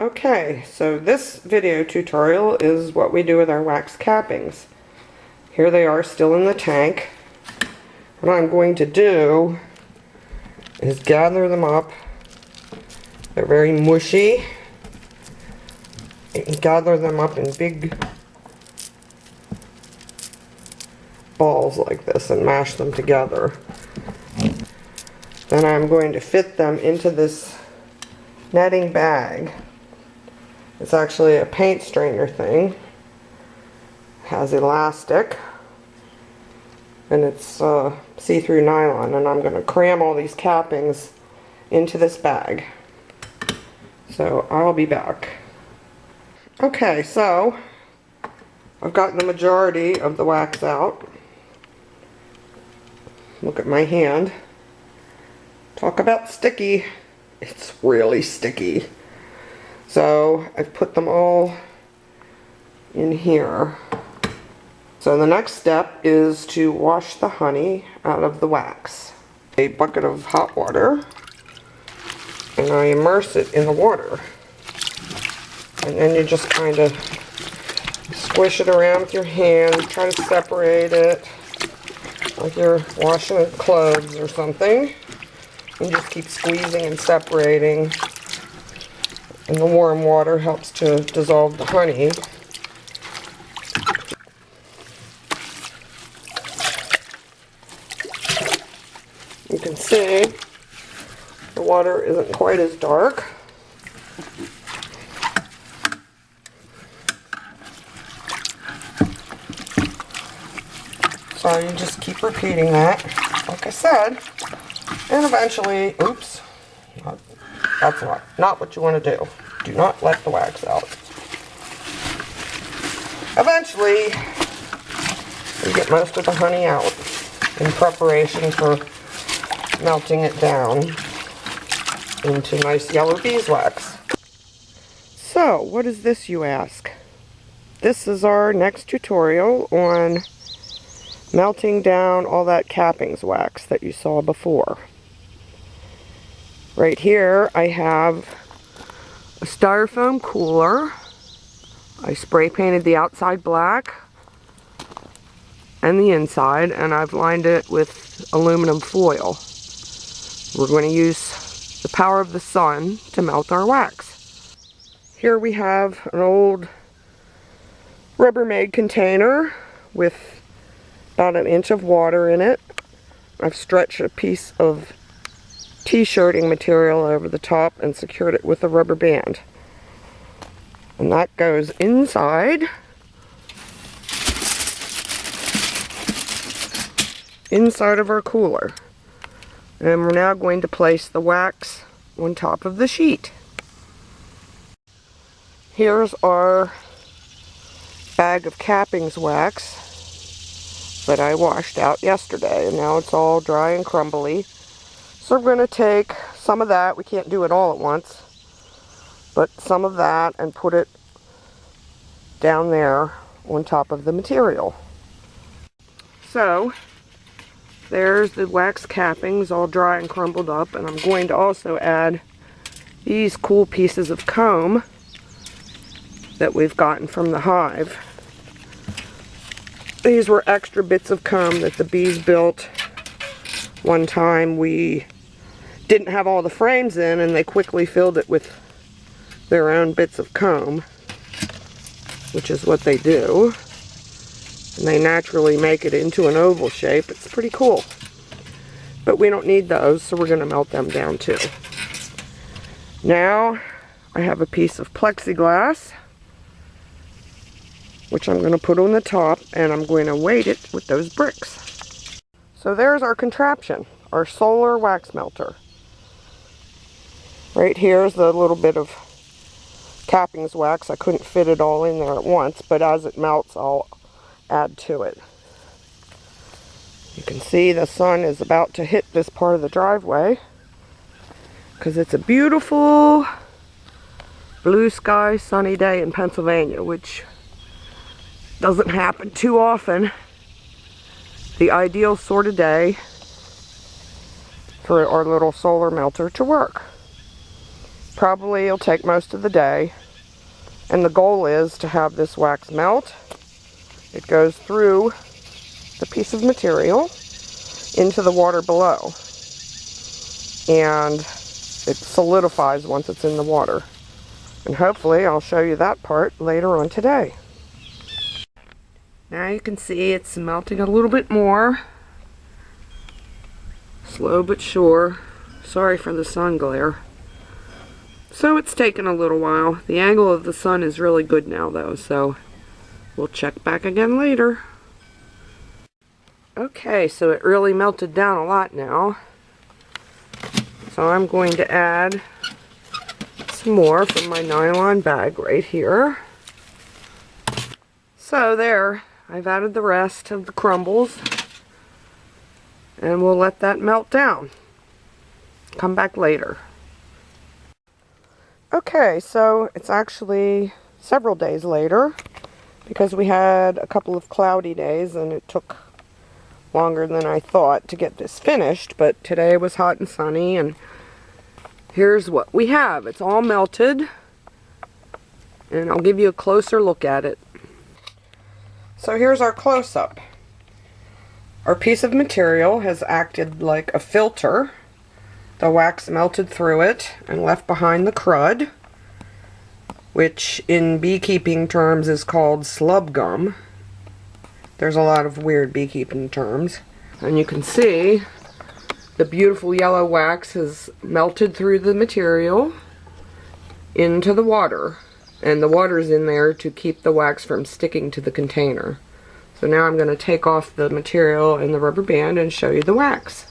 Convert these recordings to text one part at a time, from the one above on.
Okay, so this video tutorial is what we do with our wax cappings. Here they are still in the tank. What I'm going to do is gather them up. They're very mushy. You can gather them up in big balls like this and mash them together. Then I'm going to fit them into this netting bag. It's actually a paint strainer thing. It has elastic and it's see-through nylon, and I'm going to cram all these cappings into this bag. So I'll be back. Okay, so I've gotten the majority of the wax out. Look at my hand. Talk about sticky. It's really sticky. So I've put them all in here. So the next step is to wash the honey out of the wax. A bucket of hot water, and I immerse it in the water. And then you just kind of squish it around with your hand, try to separate it like you're washing clothes or something. And just keep squeezing and separating. And the warm water helps to dissolve the honey. You can see the water isn't quite as dark. So you just keep repeating that, like I said, and eventually, oops, that's not what you want to do. Do not let the wax out. Eventually, you get most of the honey out in preparation for melting it down into nice yellow beeswax. So, what is this, you ask? This is our next tutorial on melting down all that cappings wax that you saw before. Right here I have a styrofoam cooler. I spray painted the outside black and the inside, and I've lined it with aluminum foil. We're going to use the power of the sun to melt our wax. Here we have an old Rubbermaid container with about an inch of water in it. I've stretched a piece of t-shirting material over the top and secured it with a rubber band. And that goes inside of our cooler. And we're now going to place the wax on top of the sheet. Here's our bag of cappings wax that I washed out yesterday, and now it's all dry and crumbly. So we're going to take some of that, we can't do it all at once, but some of that and put it down there on top of the material. So there's the wax cappings all dry and crumbled up, and I'm going to also add these cool pieces of comb that we've gotten from the hive. These were extra bits of comb that the bees built. One time we didn't have all the frames in, and they quickly filled it with their own bits of comb, which is what they do. And they naturally make it into an oval shape. It's pretty cool. But we don't need those, so we're going to melt them down too. Now I have a piece of plexiglass, which I'm going to put on the top, and I'm going to weight it with those bricks. So there's our contraption, our solar wax melter. Right here is the little bit of cappings wax. I couldn't fit it all in there at once, but as it melts I'll add to it. You can see the sun is about to hit this part of the driveway because it's a beautiful blue sky sunny day in Pennsylvania, which doesn't happen too often. The ideal sort of day for our little solar melter to work. Probably it'll take most of the day. And the goal is to have this wax melt. It goes through the piece of material into the water below. And it solidifies once it's in the water. And hopefully I'll show you that part later on today. Now you can see it's melting a little bit more. Slow but sure. Sorry for the sun glare. So it's taken a little while. The angle of the sun is really good now though, so we'll check back again later. Okay, so it really melted down a lot now. So I'm going to add some more from my nylon bag right here. So there, I've added the rest of the crumbles. And we'll let that melt down. Come back later. Okay, so it's actually several days later because we had a couple of cloudy days and it took longer than I thought to get this finished, but today was hot and sunny and here's what we have. It's all melted and I'll give you a closer look at it. So here's our close-up. Our piece of material has acted like a filter. The wax melted through it and left behind the crud, which in beekeeping terms is called slub gum. There's a lot of weird beekeeping terms. And you can see the beautiful yellow wax has melted through the material into the water. And the water's in there to keep the wax from sticking to the container. So now I'm going to take off the material and the rubber band and show you the wax.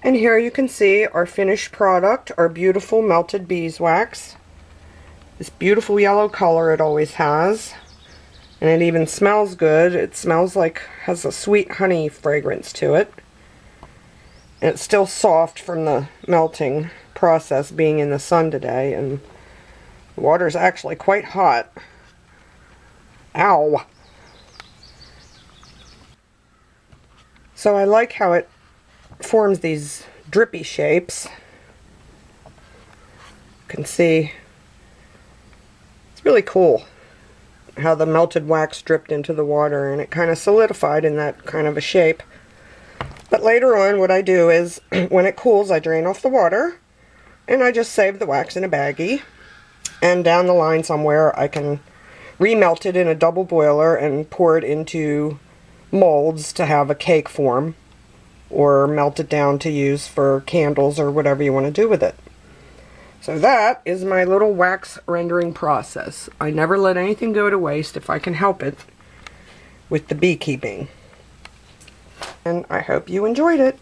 And here you can see our finished product, our beautiful melted beeswax. This beautiful yellow color it always has. And it even smells good. It smells like, has a sweet honey fragrance to it. And it's still soft from the melting process being in the sun today. And the water's actually quite hot. Ow! So I like how it forms these drippy shapes. You can see it's really cool how the melted wax dripped into the water and it kind of solidified in that kind of a shape. But later on what I do is when it cools I drain off the water and I just save the wax in a baggie, and down the line somewhere I can remelt it in a double boiler and pour it into molds to have a cake form, or melt it down to use for candles or whatever you want to do with it. So that is my little wax rendering process. I never let anything go to waste if I can help it with the beekeeping. And I hope you enjoyed it.